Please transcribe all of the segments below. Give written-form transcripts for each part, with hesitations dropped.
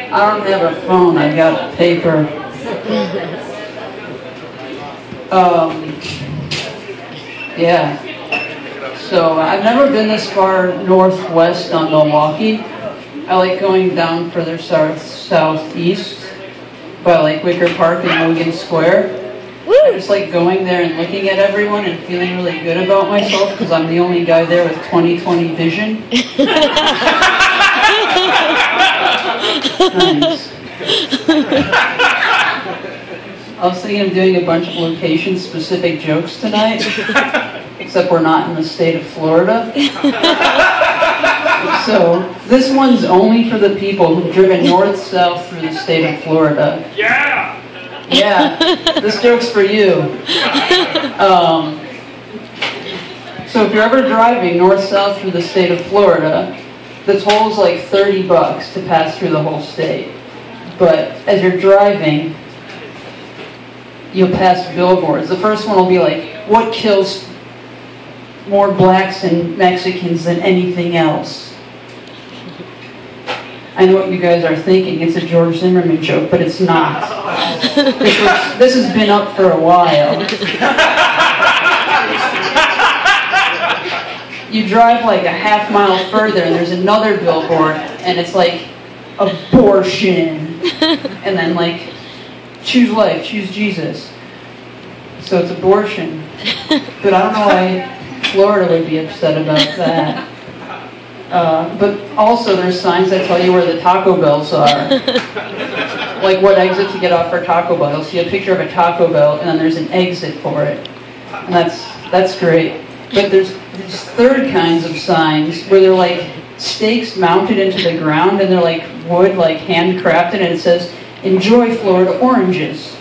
I don't have a phone, I got paper. Yeah. So I've never been this far northwest on Milwaukee. I like going down further southeast by like Wicker Park and Logan Square. I just like going there and looking at everyone and feeling really good about myself because I'm the only guy there with 20/20 vision. Nice. I was thinking of doing a bunch of location-specific jokes tonight, except we're not in the state of Florida. So, this one's only for the people who've driven north-south through the state of Florida. Yeah! Yeah, this joke's for you. So if you're ever driving north-south through the state of Florida, the toll's like $30 to pass through the whole state. But as you're driving, you'll pass billboards. The first one will be like, what kills more blacks and Mexicans than anything else? I know what you guys are thinking. It's a George Zimmerman joke, but it's not. This has been up for a while. You drive like a half mile further and there's another billboard and it's like, abortion. And then like, choose life, choose Jesus. So it's abortion. But I don't know why Florida would be upset about that. But also there's signs that tell you where the Taco Bells are. Like what exit to get off for Taco Bell. You'll see a picture of a Taco Bell and then there's an exit for it. And that's great. But there's these third kinds of signs where they're like stakes mounted into the ground and they're like wood, like handcrafted, and it says, enjoy Florida oranges.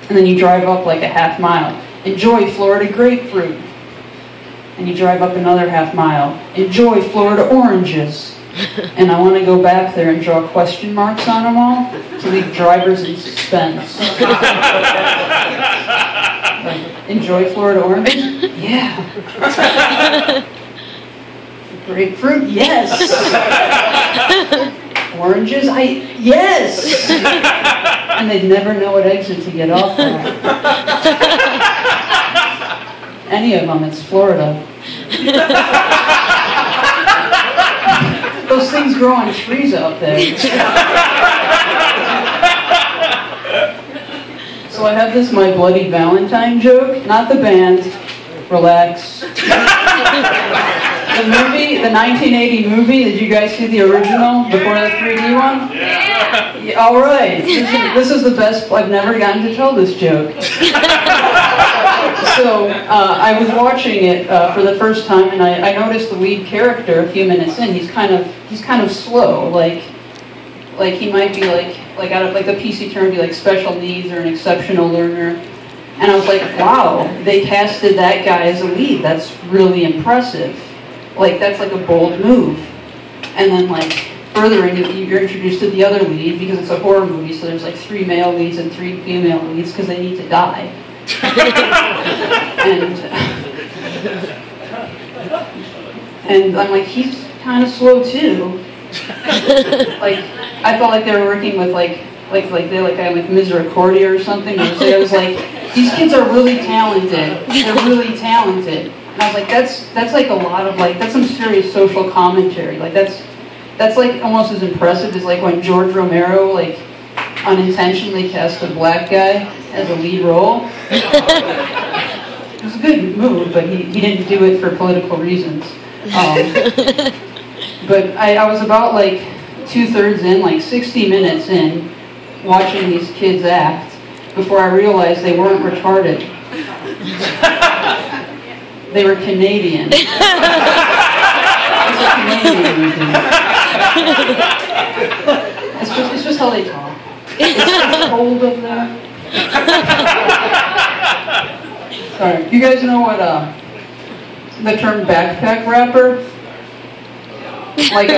And then you drive up like a half mile. Enjoy Florida grapefruit. And you drive up another half mile. Enjoy Florida oranges. And I want to go back there and draw question marks on them all to leave drivers in suspense. Like, enjoy Florida oranges? Yeah. Grapefruit? Yes. Oranges? Yes. And they'd never know what exit to get off at. Any of them, it's Florida. Those things grow on trees out there. So I have this My Bloody Valentine joke, not the band, relax. The movie, the 1980 movie, did you guys see the original before the 3D one? Yeah, all right, this is the best, I've never gotten to tell this joke. So I was watching it for the first time, and I noticed the lead character a few minutes in. He's kind of slow, like he might be like the PC term would be like special needs or an exceptional learner. And I was like, wow, they casted that guy as a lead. That's really impressive. Like that's like a bold move. And then like further into it, you're introduced to the other lead because it's a horror movie. So there's like 3 male leads and 3 female leads because they need to die. And I'm like, he's kind of slow too. Like I felt like they were working with like Misericordia or something. So I was like, these kids are really talented. They're really talented. And I was like, that's like a lot of like, that's some serious social commentary. Like that's like almost as impressive as like when George Romero like unintentionally cast a black guy as a lead role. It was a good move, but he didn't do it for political reasons. But I was about like 2/3 in, like 60 minutes in, watching these kids act before I realized they weren't retarded. They were Canadian. It's a Canadian movie. It's just how they talk. It's just cold up there. Sorry. You guys know what the term backpack rapper? Like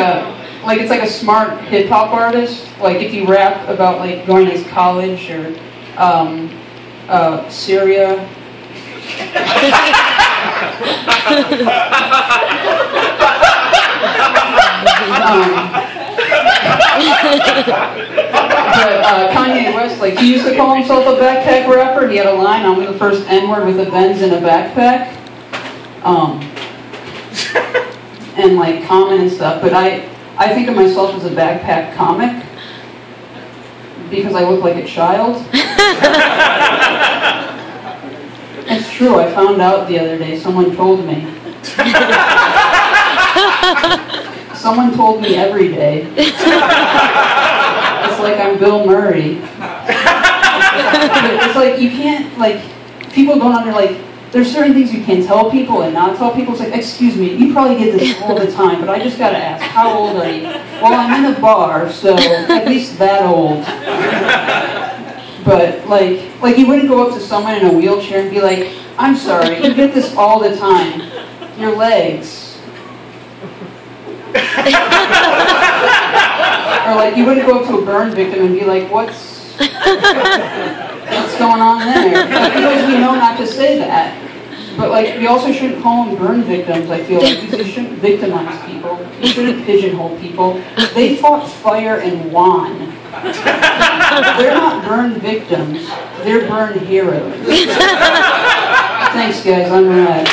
it's like a smart hip hop artist. Like if you rap about like going to college or Syria. But Kanye West, like, he used to call himself a backpack rapper. He had a line, "I'm the first N-word with a Benz in a backpack." And like Common and stuff. But I think of myself as a backpack comic because I look like a child. It's true. I found out the other day. Someone told me. Someone told me every day. It's like I'm Bill Murray. It's like you can't, like, people don't under, like, there's certain things you can tell people and not tell people. It's like, excuse me, you probably get this all the time, but I just gotta ask, how old are you? Well, I'm in a bar, so at least that old. But, like you wouldn't go up to someone in a wheelchair and be like, I'm sorry, you get this all the time. Your legs. Or like, you wouldn't go up to a burn victim and be like, what's going on there? Because we know not to say that. But like, we also shouldn't call them burn victims, I feel like. You shouldn't victimize people. You shouldn't pigeonhole people. They fought fire and won. They're not burn victims. They're burn heroes. Thanks, guys. I'm Rad.